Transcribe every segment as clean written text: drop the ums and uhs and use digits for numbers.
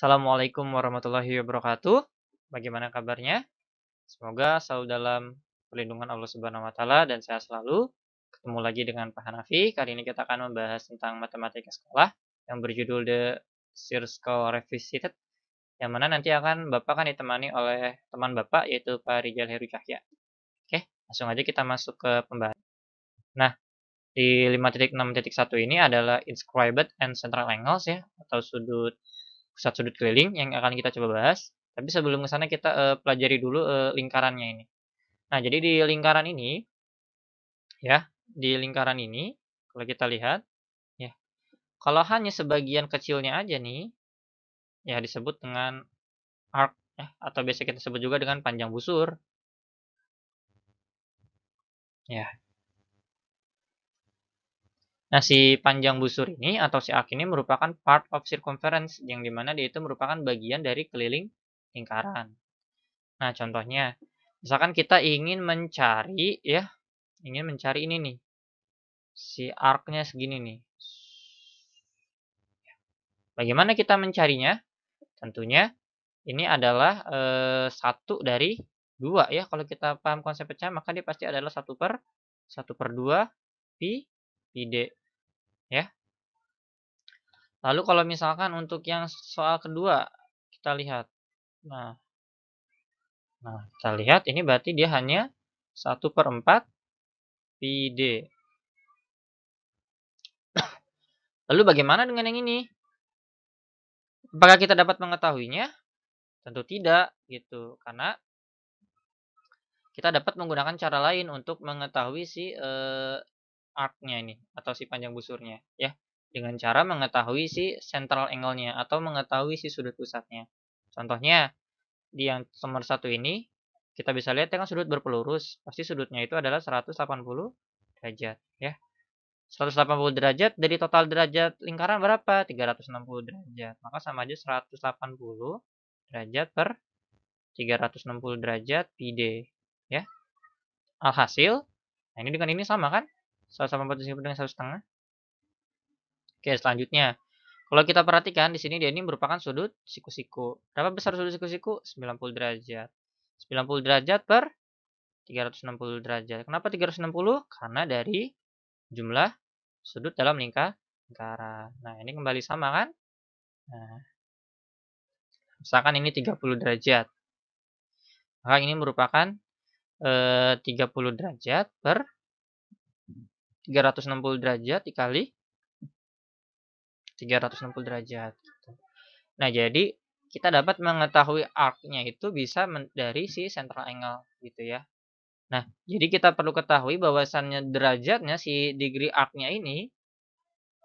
Assalamualaikum warahmatullahi wabarakatuh. Bagaimana kabarnya? Semoga selalu dalam perlindungan Allah Subhanahu wa taala dan sehat selalu. Ketemu lagi dengan Pak Hanafi. Kali ini kita akan membahas tentang matematika sekolah yang berjudul The Circle Revisited, yang mana nanti Bapak akan ditemani oleh teman Bapak yaitu Pak Rijal Heru Cahya. Oke, langsung aja kita masuk ke pembahasan. Nah, di 5.6.1 ini adalah inscribed and central angles ya, atau pusat sudut keliling yang akan kita coba bahas. Tapi sebelum ke sana kita pelajari dulu lingkarannya ini. Nah, jadi di lingkaran ini kalau kita lihat ya, kalau hanya sebagian kecilnya aja nih ya disebut dengan arc ya, atau biasa kita sebut juga dengan panjang busur. Ya. Nah, si panjang busur ini atau si arc ini merupakan part of circumference yang dimana dia itu merupakan bagian dari keliling lingkaran. Nah, contohnya, misalkan kita ingin mencari ini nih, si arc-nya segini nih. Bagaimana kita mencarinya? Tentunya ini adalah 1 dari 2 ya. Kalau kita paham konsep pecah, maka dia pasti adalah 1/2 pi d ya. Lalu kalau misalkan untuk yang soal kedua, kita lihat. Nah, kita lihat ini berarti dia hanya 1/4 pi d. Lalu bagaimana dengan yang ini? Apakah kita dapat mengetahuinya? Tentu tidak gitu, karena kita dapat menggunakan cara lain untuk mengetahui si arc-nya ini atau si panjang busurnya ya, dengan cara mengetahui si central angle-nya atau mengetahui si sudut pusatnya. Contohnya di yang nomor 1 ini kita bisa lihat kan sudut berpelurus, pasti sudutnya itu adalah 180 derajat ya. 180 derajat dari total derajat lingkaran berapa? 360 derajat. Maka sama aja 180 derajat per 360 derajat pi d ya. Alhasil, nah ini dengan ini sama kan? 180 dengan 1,5. Oke, selanjutnya. Kalau kita perhatikan di sini dia ini merupakan sudut siku-siku. Berapa besar sudut siku-siku? 90 derajat. 90 derajat per 360 derajat. Kenapa 360? Karena dari jumlah sudut dalam lingkaran. Nah, ini kembali sama kan? Nah, misalkan ini 30 derajat. Maka ini merupakan 30 derajat per 360 derajat dikali 360 derajat. Nah, jadi kita dapat mengetahui arc-nya itu bisa dari si central angle gitu ya. Nah, jadi kita perlu ketahui bahwasannya derajatnya si degree arc-nya ini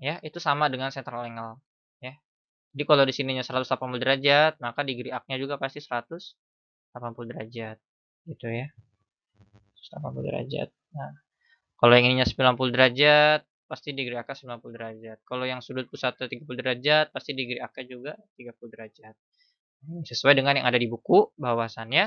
ya itu sama dengan central angle ya. Jadi kalau di sininya 180 derajat, maka degree arc-nya juga pasti 180 derajat gitu ya. 180 derajat. Nah, kalau yang ininya 90 derajat, pasti degree arc-nya 90 derajat. Kalau yang sudut pusatnya 30 derajat, pasti degree arc-nya juga 30 derajat. Sesuai dengan yang ada di buku, bahwasannya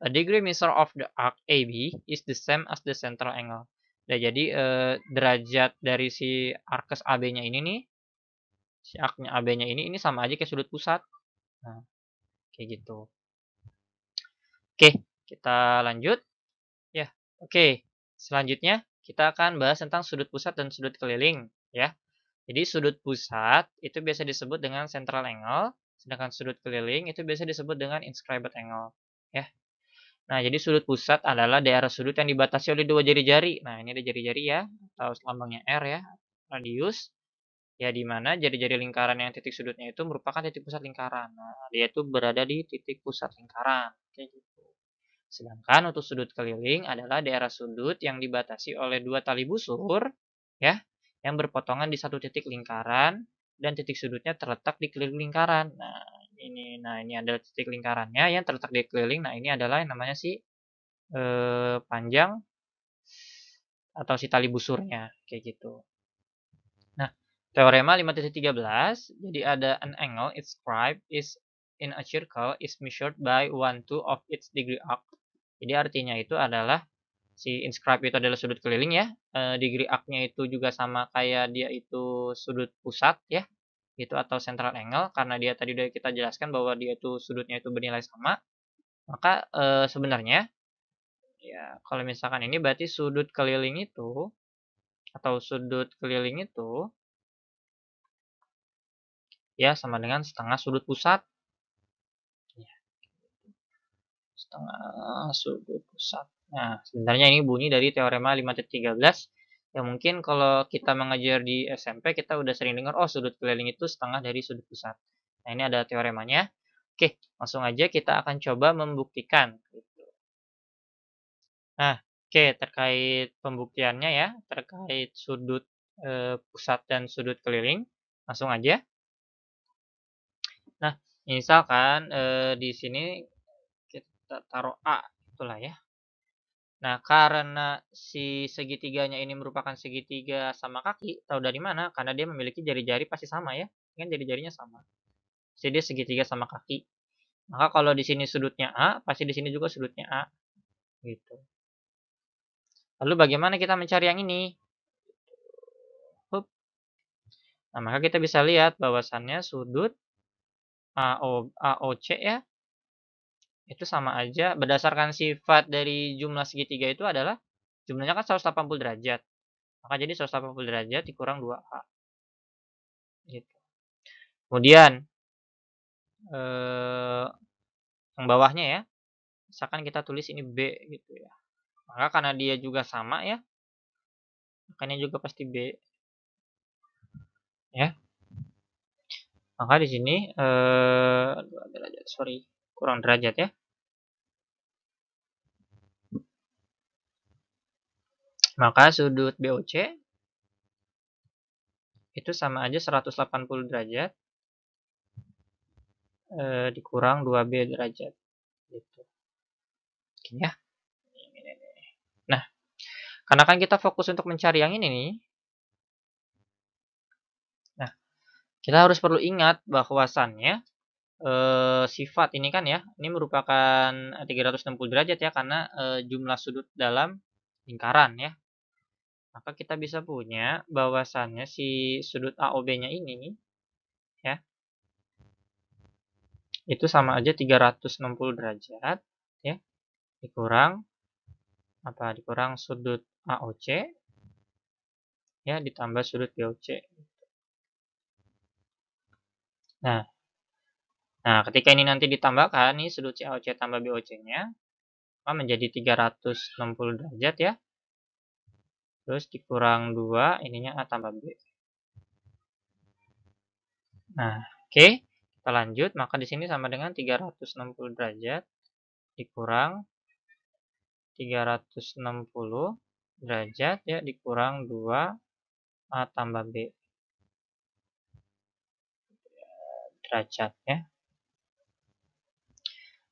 a degree measure of the arc AB is the same as the central angle. Nah, jadi derajat dari si arcus AB-nya ini nih, si arc-nya AB-nya ini sama aja kayak sudut pusat. Nah, kayak gitu. Oke, kita lanjut. Ya, oke. Selanjutnya kita akan bahas tentang sudut pusat dan sudut keliling, ya. Jadi sudut pusat itu biasa disebut dengan central angle, sedangkan sudut keliling itu biasa disebut dengan inscribed angle, ya. Nah, jadi sudut pusat adalah daerah sudut yang dibatasi oleh dua jari-jari. Nah, ini ada jari-jari ya, atau lambangnya R ya, radius. Ya, di mana jari-jari lingkaran yang titik sudutnya itu merupakan titik pusat lingkaran. Nah, dia itu berada di titik pusat lingkaran. Kayak gitu. Sedangkan untuk sudut keliling adalah daerah sudut yang dibatasi oleh dua tali busur, ya, yang berpotongan di satu titik lingkaran dan titik sudutnya terletak di keliling lingkaran. Nah ini adalah titik lingkarannya yang terletak di keliling. Nah, ini adalah yang namanya si panjang atau si tali busurnya, kayak gitu. Nah, teorema 5.13, jadi ada an angle inscribed is in a circle is measured by 1/2 of its degree arc. Jadi artinya itu adalah si inscribe itu adalah sudut keliling ya, degree arc-nya itu juga sama kayak dia itu sudut pusat ya. gitu atau central angle karena dia tadi udah kita jelaskan bahwa dia itu sudutnya itu bernilai sama, maka, sebenarnya ya kalau misalkan ini berarti sudut keliling itu atau sudut keliling itu ya sama dengan setengah sudut pusat. Ya, setengah sudut pusat. Nah, sebenarnya ini bunyi dari teorema 5.13 yang mungkin kalau kita mengajar di SMP kita udah sering dengar, oh sudut keliling itu setengah dari sudut pusat. Nah, ini ada teoremanya. Oke, langsung aja kita akan coba membuktikan. Nah, oke terkait pembuktiannya ya, terkait sudut pusat dan sudut keliling, langsung aja. Nah, misalkan di sini kita taruh A itulah ya. Nah, karena si segitiganya ini merupakan segitiga sama kaki, tahu dari mana? Karena dia memiliki jari-jari pasti sama ya. Kan jari-jarinya sama. Jadi dia segitiga sama kaki. Maka kalau di sini sudutnya A, pasti di sini juga sudutnya A gitu. Lalu bagaimana kita mencari yang ini? Hup. Nah, maka kita bisa lihat bahwasannya sudut AOC ya, itu sama aja berdasarkan sifat dari jumlah segitiga itu adalah jumlahnya kan 180 derajat. Maka jadi 180 derajat dikurang 2A. Gitu. Kemudian yang bawahnya ya, misalkan kita tulis ini B gitu ya. Maka karena dia juga sama ya, makanya juga pasti B ya. Maka di sini 2 derajat, sorry, kurang derajat ya. Maka sudut BOC itu sama aja 180 derajat dikurang 2B derajat gitu. Oke ya. Nah, karena kan kita fokus untuk mencari yang ini nih. Nah, kita harus perlu ingat bahwasannya sifat ini kan ya, ini merupakan 360 derajat ya karena jumlah sudut dalam lingkaran ya. Maka kita bisa punya bahwasannya si sudut AOB-nya ini ya, itu sama aja 360 derajat ya, dikurang apa? Dikurang sudut AOC ya ditambah sudut BOC. Nah, ketika ini nanti ditambahkan nih sudut COC tambah BOC-nya, maka menjadi 360 derajat ya. Terus dikurang 2, ininya A tambah B. Nah, oke. Kita lanjut, maka di sini sama dengan 360 derajat dikurang 360 derajat ya dikurang 2 A tambah B derajat ya.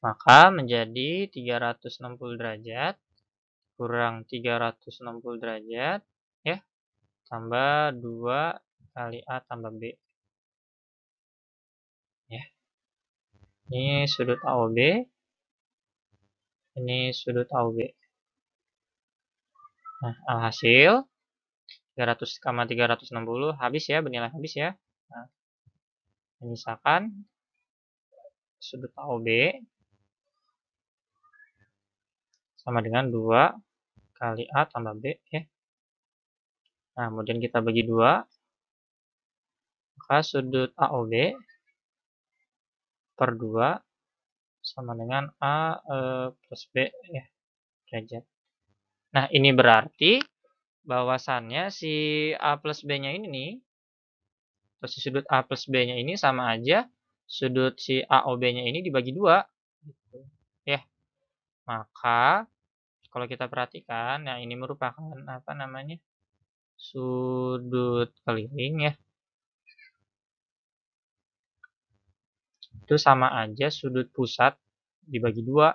Maka menjadi 360 derajat kurang 360 derajat ya tambah 2 kali A tambah B ya. Ini sudut AOB, ini sudut AOB. Nah, alhasil 300, 360 habis ya, bernilai habis ya. Nah, misalkan sudut AOB sama dengan 2 kali A tambah B ya. Nah, kemudian kita bagi 2, maka sudut AOB per 2 sama dengan A plus B ya, derajat. Nah, ini berarti bahwasannya si A plus B-nya ini nih, atau si sudut A plus B-nya ini sama aja sudut si AOB-nya ini dibagi 2. Gitu. Ya, maka kalau kita perhatikan, nah ini merupakan apa namanya? Sudut keliling ya. Itu sama aja sudut pusat dibagi 2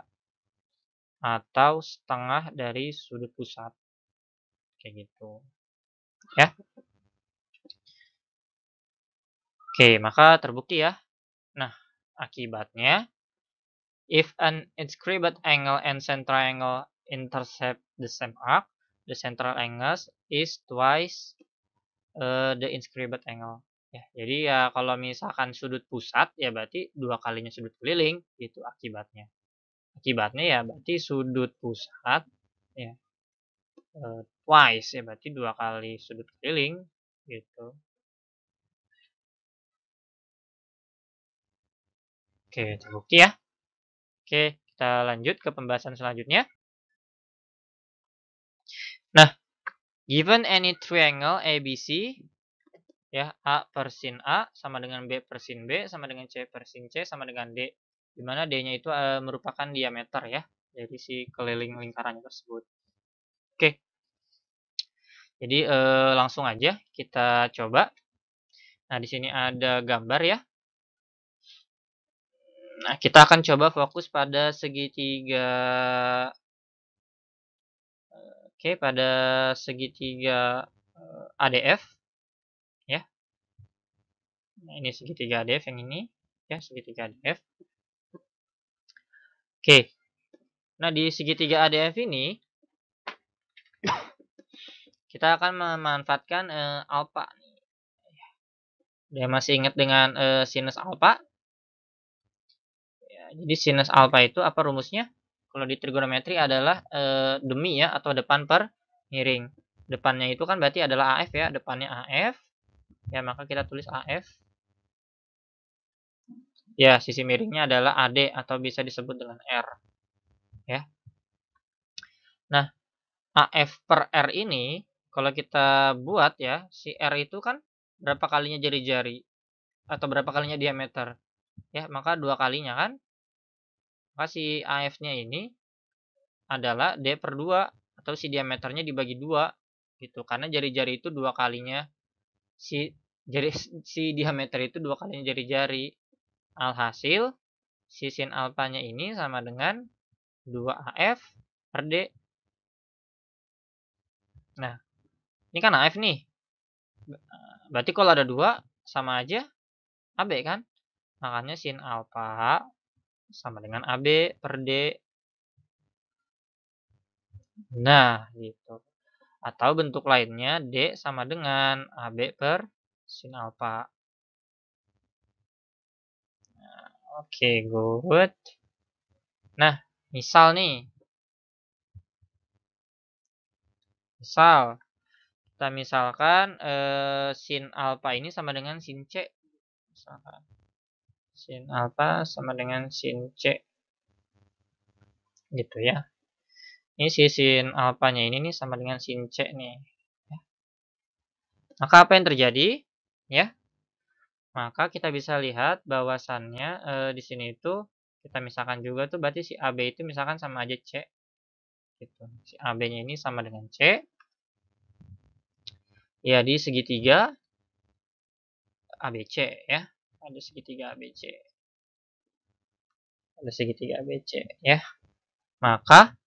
atau setengah dari sudut pusat. Kayak gitu. Ya. Oke, maka terbukti ya. Nah, akibatnya if an inscribed angle and central angle intercept the same arc, the central angle is twice the inscribed angle. Ya, jadi ya kalau misalkan sudut pusat ya berarti 2 kalinya sudut keliling gitu akibatnya. Akibatnya ya berarti sudut pusat ya, twice ya berarti 2 kali sudut keliling gitu. Oke, terbukti ya. Oke, kita lanjut ke pembahasan selanjutnya. Nah, given any triangle ABC ya, A per sin A sama dengan B per sin B sama dengan C per sin C sama dengan D. Di mana D-nya itu merupakan diameter ya dari si keliling lingkarannya tersebut. Oke, jadi langsung aja kita coba. Nah, di sini ada gambar ya. Nah, kita akan coba fokus pada segitiga. Oke, pada segitiga ADF ya. Nah, ini segitiga ADF yang ini ya, segitiga ADF. Oke. Nah, di segitiga ADF ini kita akan memanfaatkan alfa. Dia masih ingat dengan sinus alfa? Ya, jadi sinus alfa itu apa rumusnya? Kalau di trigonometri adalah demi ya atau depan per miring. Depannya itu kan berarti adalah AF ya, depannya AF. Ya, maka kita tulis AF. Ya, sisi miringnya adalah AD atau bisa disebut dengan R. Ya. Nah, AF per R ini kalau kita buat ya, si R itu kan berapa kalinya jari-jari atau berapa kalinya diameter? Ya, maka 2 kalinya kan? Maka si AF-nya ini adalah D per 2 atau si diameternya dibagi 2 gitu. Karena jari-jari itu 2 kalinya si jari si diameter itu 2 kalinya jari-jari. Alhasil si sin alfanya ini sama dengan 2AF per D. Nah, ini kan AF nih. Berarti kalau ada 2 sama aja AB kan? Makanya sin alfa sama dengan AB per D. Nah, gitu. Atau bentuk lainnya D sama dengan AB per sin alfa. Oke, good. Nah, misal nih. Misal kita misalkan sin alfa ini sama dengan sin C. Misalkan sin alfa sama dengan sin C. Gitu ya. Ini si sin alfanya ini nih sama dengan sin C nih. Maka apa yang terjadi? Ya, maka kita bisa lihat bahwasannya di sini itu kita misalkan juga tuh berarti si AB itu misalkan sama aja C. Gitu. Si AB-nya ini sama dengan C. Ya, di segitiga ABC ya. Ada segitiga ABC. Ada segitiga ABC ya. Maka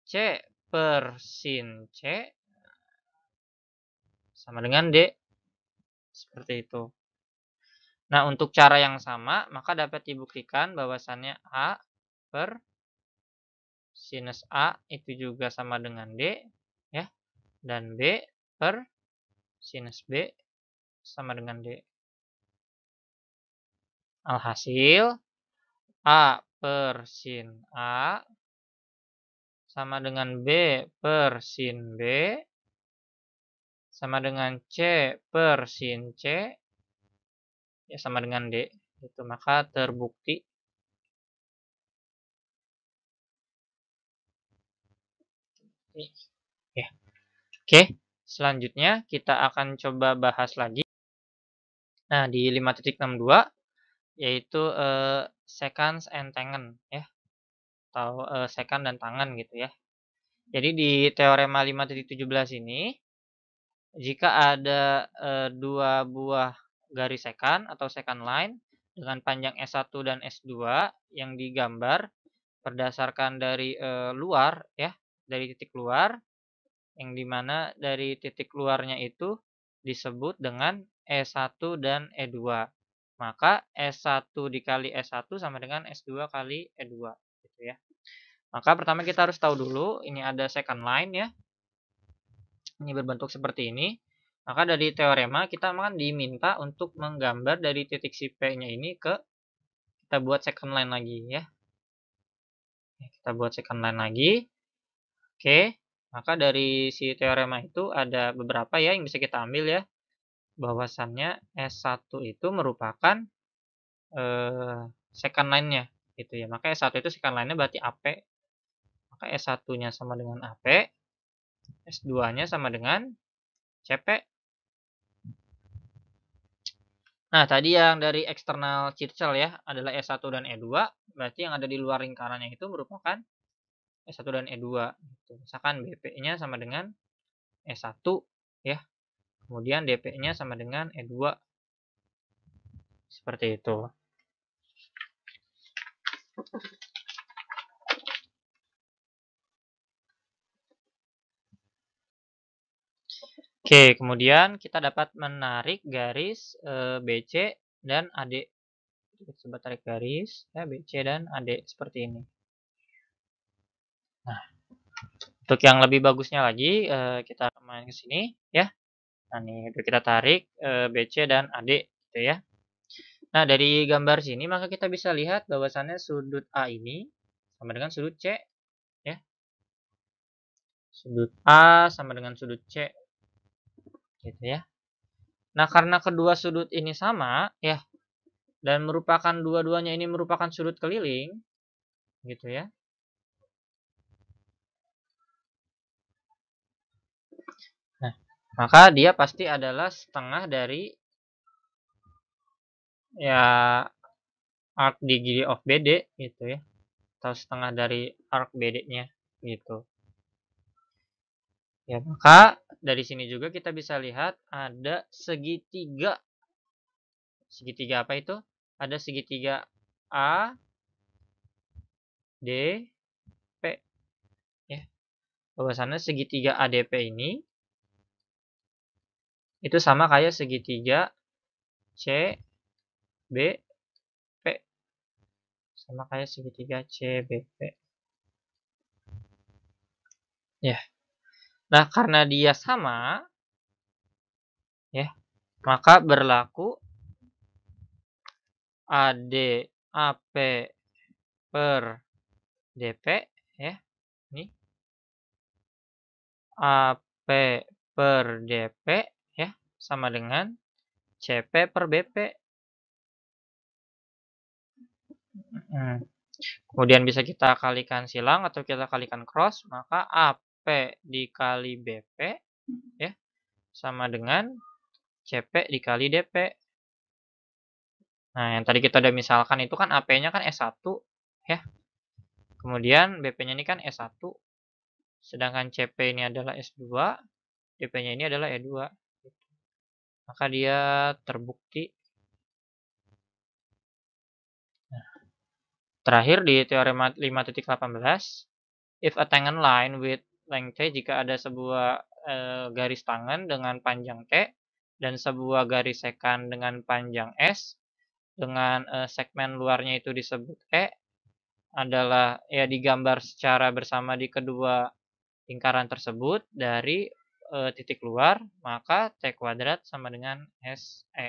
C per sin C sama dengan D. Seperti itu. Nah, untuk cara yang sama, maka dapat dibuktikan bahwasannya A per sinus A itu juga sama dengan D, ya. Dan B per sinus B sama dengan D. Alhasil, A per sin A sama dengan B per sin B sama dengan C per sin C ya sama dengan D. Itu maka terbukti. Ya. Oke, selanjutnya kita akan coba bahas lagi. Nah, di 5.62 yaitu seconds and tangen ya, atau secant dan tangen gitu ya. Jadi di teorema 5.17 ini jika ada dua buah garis secant atau secant line dengan panjang S1 dan S2 yang digambar berdasarkan dari luar ya, dari titik luar yang dimana dari titik luarnya itu disebut dengan E1 dan E2. Maka S1 dikali S1 sama dengan S2 kali E2 gitu ya. Maka pertama kita harus tahu dulu ini ada secant line ya. Ini berbentuk seperti ini. Maka dari teorema kita akan diminta untuk menggambar dari titik si P-nya ini kita buat second line lagi ya. Kita buat second line lagi. Oke, maka dari si teorema itu ada beberapa ya yang bisa kita ambil ya. Bahwasannya S1 itu merupakan second line-nya gitu ya. Maka S1 itu second line-nya berarti AP. Maka S1-nya sama dengan AP, S2-nya sama dengan CP. Nah, tadi yang dari eksternal Churchill ya adalah S1 dan E2, berarti yang ada di luar lingkarannya itu merupakan S1 dan E2 gitu. Misalkan BP-nya sama dengan S1 ya. Kemudian DP-nya sama dengan E2. Seperti itu. Oke, kemudian kita dapat menarik garis BC dan AD. Kita coba tarik garis ya, BC dan AD seperti ini. Nah, untuk yang lebih bagusnya lagi kita main ke sini ya. Nah, nih udah kita tarik BC dan AD gitu ya. Nah, dari gambar sini maka kita bisa lihat bahwasannya sudut A ini sama dengan sudut C ya. Sudut A sama dengan sudut C gitu ya. Nah, karena kedua sudut ini sama ya dan merupakan dua-duanya ini merupakan sudut keliling gitu ya. Nah, maka dia pasti adalah setengah dari ya arc degree of BD gitu ya. Atau setengah dari arc BD-nya gitu. Ya, maka dari sini juga kita bisa lihat ada segitiga. Segitiga apa itu? Ada segitiga A, D, P. Ya. Bahwasannya segitiga ADP ini itu sama kayak segitiga C, B, P. Sama kayak segitiga C, B, P. Ya. Nah, karena dia sama, ya, maka berlaku AD AP per DP ya. Ini AP per DP ya sama dengan CP per BP. Kemudian bisa kita kalikan silang atau kita kalikan cross, maka AP dikali BP ya sama dengan CP dikali DP. Nah, yang tadi kita udah misalkan itu kan AP-nya kan S1 ya. Kemudian BP-nya ini kan S1. Sedangkan CP ini adalah S2, DP-nya ini adalah E2. Maka dia terbukti. Nah, terakhir di teorema 5.18, if a tangent line with length T, jika ada sebuah garis tangan dengan panjang T dan sebuah garis sekan dengan panjang S dengan segmen luarnya itu disebut E adalah ya digambar secara bersama di kedua lingkaran tersebut dari titik luar, maka T kuadrat sama dengan SE.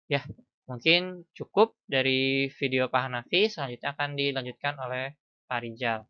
Ya, mungkin cukup dari video Pak Hanafi, selanjutnya akan dilanjutkan oleh Pak Rijal.